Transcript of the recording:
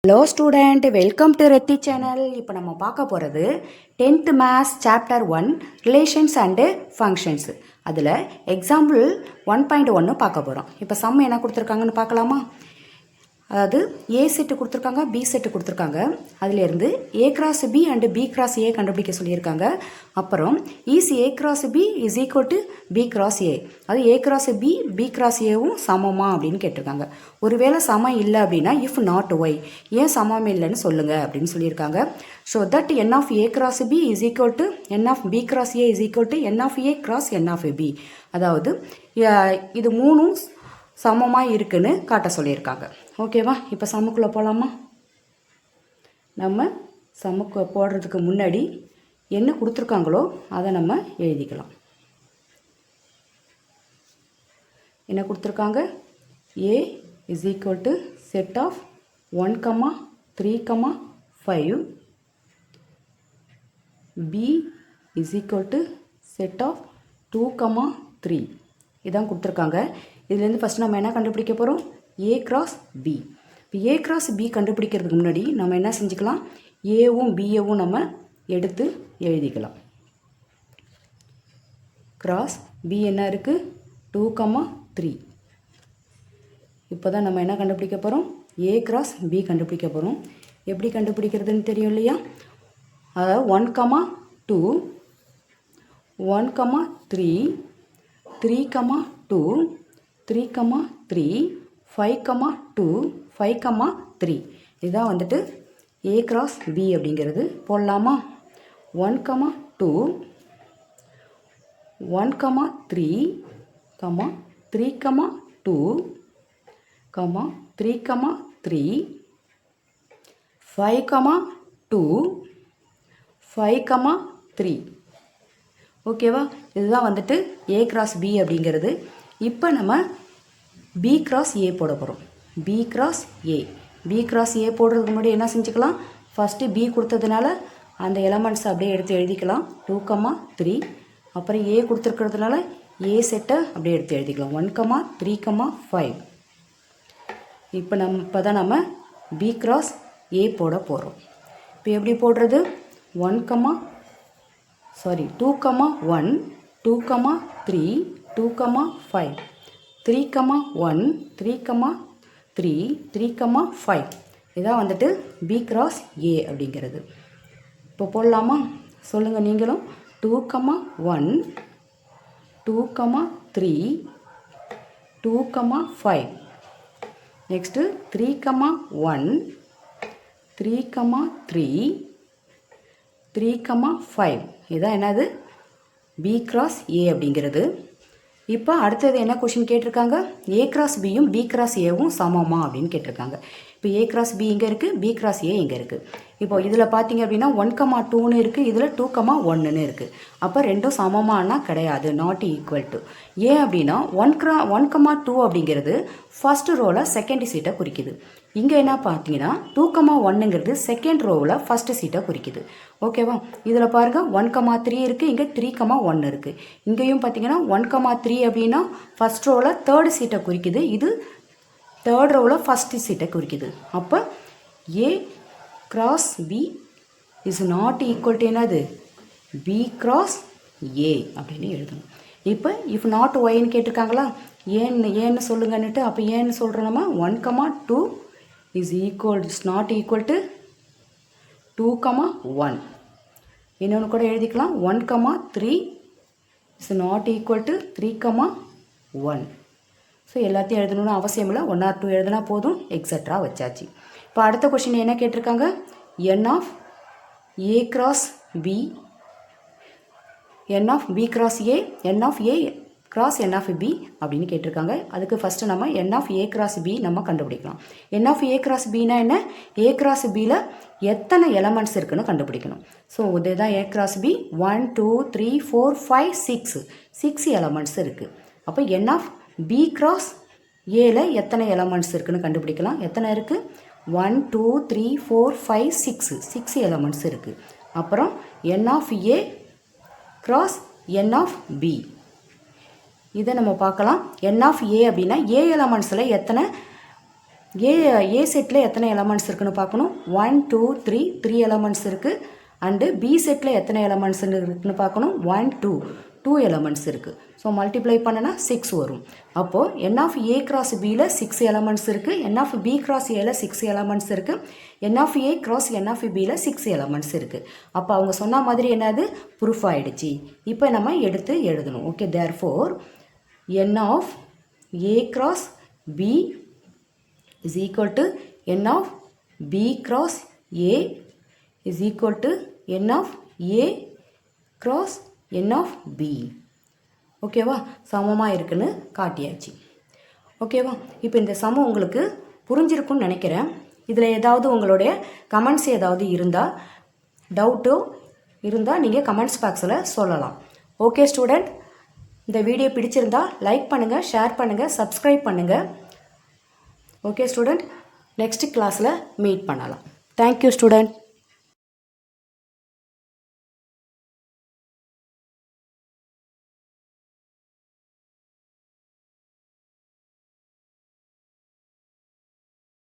Hello student, welcome to Rethi channel. இப்போ நம்ம பார்க்க போகிறது 10th maths chapter 1 relations and functions. அதில் எக்ஸாம்பிள் 1.1 பார்க்க போகிறோம். இப்போ சம் என்ன கொடுத்துருக்காங்கன்னு பார்க்கலாமா? அதாவது ஏ செட்டு கொடுத்துருக்காங்க, பி செட்டு கொடுத்துருக்காங்க. அதிலேருந்து A cross B and B cross A கண்டுபிடிக்க சொல்லியிருக்காங்க. அப்புறம் is A cross B is equal to B cross A, அது A cross B B cross ஏவும் சமமா அப்படின்னு கேட்டிருக்காங்க. ஒருவேளை சமம் இல்லை அப்படின்னா இஃப் நாட் ஒய், ஏன் சமம் இல்லைன்னு சொல்லுங்கள் அப்படின்னு சொல்லியிருக்காங்க. So that n of A cross B is equal to n of B cross A is equal to n of A cross n of B. அதாவது இது மூணும் சமமாக இருக்குன்னு காட்ட சொல்லியிருக்காங்க. ஓகேவா? இப்போ சம்முக்குள்ளே போகலாமா? நம்ம சம்முக்கு போடுறதுக்கு முன்னாடி என்ன கொடுத்துருக்காங்களோ அதை நம்ம எழுதிக்கலாம். என்ன கொடுத்துருக்காங்க? A is equal to set of 1, 3, 5. B is equal to set of 2, 3. இதான் கொடுத்துருக்காங்க. இதுலேருந்து ஃபஸ்ட் நம்ம என்ன கண்டுபிடிக்க போகிறோம்? A cross B. இப்போ ஏ கிராஸ் பி கண்டுபிடிக்கிறதுக்கு முன்னாடி நம்ம என்ன செஞ்சுக்கலாம்? ஏவும் பிஏவும் நம்ம எடுத்து எழுதிக்கலாம். கிராஸ் பி என்ன இருக்குது? 2, 3. இப்போ தான் நம்ம என்ன கண்டுபிடிக்க போகிறோம்? ஏ கிராஸ் பி கண்டுபிடிக்க போகிறோம். எப்படி கண்டுபிடிக்கிறதுன்னு தெரியும் இல்லையா? அதாவது 1, 2, 1, 3, 3, 2, 3, 3, 5, 2, 5, 3. இதுதான் வந்துட்டு ஏ கிராஸ் பி அப்படிங்கிறது. போடலாமா? 1, 2, 1, 3, 3, 2, 3, 3, 5, 2, 5, 3. ஓகேவா? இதுதான் வந்துட்டு ஏ கிராஸ் பி அப்படிங்கிறது. இப்போ நம்ம பி கிராஸ் ஏ போட போகிறோம். B cross A. B cross A போடுறதுக்கு முன்னாடி என்ன செஞ்சுக்கலாம்? ஃபஸ்ட்டு பி கொடுத்ததுனால அந்த எலமெண்ட்ஸ் அப்படியே எடுத்து எழுதிக்கலாம். 2, 3. அப்புறம் ஏ கொடுத்துருக்கிறதுனால ஏ செட்டை அப்படியே எடுத்து எழுதிக்கலாம். 1, 3, 5. இப்போ தான் நம்ம பி கிராஸ் ஏ போட போகிறோம். இப்போ எப்படி போடுறது? 2, 1, 2, 3, 2, 5. 3, 1, 3, 3, 3, 5. இதான் வந்துட்டு பி கிராஸ் ஏ அப்படிங்கிறது. இப்போ போடலாமா? சொல்லுங்கள் நீங்களும். 2, 1, 2, 3, 2, 5. நெக்ஸ்ட்டு 3, 1, 3, 3, 3, 5. இதான் என்னது? பி கிராஸ் ஏ அப்படிங்கிறது. இப்போ அடுத்தது என்ன கொஷின் கேட்டிருக்காங்க? ஏ கிராஸ் பியும் பி கிராஸ் ஏவும் சமமா அப்படின்னு கேட்டிருக்காங்க. இப்போ ஏ கிராஸ் பி இங்கே இருக்குது, பி கிராஸ் ஏ இங்கே இருக்குது. இப்போ இதில் பார்த்தீங்க அப்படின்னா 1, 2ன்னு இருக்குது, இதில் 2, 1ன்னு இருக்குது. அப்போ ரெண்டும் சமமானா கிடையாது, நாட் ஈக்குவல் டு. ஏன் அப்படின்னா 1, 2 அப்படிங்கிறது ஃபர்ஸ்ட் ரோவில் செகண்ட் சீட்டை குறிக்குது. இங்கே என்ன பார்த்தீங்கன்னா 2, 1ங்கிறது செகண்ட் ரோவில் ஃபஸ்ட்டு சீட்டை குறிக்குது. ஓகேவா? இதில் பாருங்கள் 1, 3 இருக்குது, இங்கே 3, 1 இருக்குது. இங்கேயும் பார்த்தீங்கன்னா 1, 3 அப்படின்னா ஃபஸ்ட் ரோவில் தேர்டு சீட்டை குறிக்குது, இது தேர்ட் ரோவில் ஃபஸ்ட்டு சீட்டை குறிக்குது. அப்போ A cross B is not equal to என்னது? பி கிராஸ் ஏ அப்படின்னு எழுதணும். இப்போ இஃப் நாட் ஒய்ன்னு கேட்டிருக்காங்களா? ஏன்னு சொல்லுங்கன்னுட்டு. அப்போ ஏன்னு சொல்கிறோம் நம்ம? 1, 2 is equal is not equal to 2, 1. இன்னொன்று கூட எழுதிக்கலாம். 1, 3 is not equal to 3, 1. So எல்லாத்தையும் எழுதணும்னு அவசியம் இல்லை, 1 or 2 எழுதினா போதும், எக்ஸட்ரா வச்சாச்சு. இப்போ அடுத்த கொஷின் என்ன கேட்டிருக்காங்க? N of A cross B, n of B cross A, n of A cross n of B அப்படின்னு கேட்டிருக்காங்க. அதுக்கு ஃபஸ்ட்டு நம்ம n of A cross B நம்ம கண்டுபிடிக்கலாம். என் ஆஃப் ஏ கிராஸ் பின்னா என்ன? ஏ கிராஸ் பியில் எத்தனை எலமெண்ட்ஸ் இருக்குன்னு கண்டுபிடிக்கணும். ஸோ இதுதான் ஏ கிராஸ் பி. 1, 2, 3, 4, 5, 6 எலமெண்ட்ஸ் இருக்குது. அப்போ என் ஆஃப் பி கிராஸ் ஏல எத்தனை எலமெண்ட்ஸ் இருக்குன்னு கண்டுபிடிக்கலாம். எத்தனை இருக்குது? 1, 2, 3, 4, 5, 6 எலமெண்ட்ஸ் இருக்குது. அப்புறம் n of A cross n of B, இதை நம்ம பார்க்கலாம். என் ஆஃப் ஏ அப்படின்னா ஏ எலமெண்ட்ஸில் எத்தனை ஏ செட்டில் எத்தனை எலமெண்ட்ஸ் இருக்குன்னு பார்க்கணும். 1 2 3 3 எலமெண்ட்ஸ் இருக்குது. அண்டு பி செட்டில் எத்தனை எலமெண்ட்ஸ் இருக்குன்னு பார்க்கணும். 1 2 எலமெண்ட்ஸ் இருக்குது. ஸோ மல்டிப்ளை பண்ணனா 6 வரும். அப்போது என் ஆஃப் ஏ கிராஸ் பியில் 6 எலமெண்ட்ஸ் இருக்குது. என் ஆஃப் பி கிராஸ் ஏல 6 எலமெண்ட்ஸ் இருக்குது. N of A cross n of பியில் 6 எலமெண்ட்ஸ் இருக்குது. அப்போ அவங்க சொன்ன மாதிரி என்னது ப்ரூஃப் ஆகிடுச்சு. இப்போ நம்ம எடுத்து எழுதணும். Okay, therefore n of A cross B is equal to n of b cross a is equal to n of a cross n of b. ஓகேவா, சமமாக இருக்குன்னு காட்டியாச்சு. ஓகேவா, இப்போ இந்த சமம் உங்களுக்கு புரிஞ்சிருக்குன்னு நினைக்கிறேன். இதில் ஏதாவது உங்களுடைய கமெண்ட்ஸ் ஏதாவது இருந்தால், டவுட்டோ இருந்தால் நீங்கள் கமெண்ட்ஸ் பாக்ஸில் சொல்லலாம். ஓகே ஸ்டூடெண்ட், இந்த வீடியோ பிடிச்சிருந்தா லைக் பண்ணுங்கள், ஷேர் பண்ணுங்கள், சப்ஸ்கிரைப் பண்ணுங்கள். ஓகே ஸ்டூடெண்ட், நெக்ஸ்ட் கிளாஸில் மீட் பண்ணலாம். Thank you student.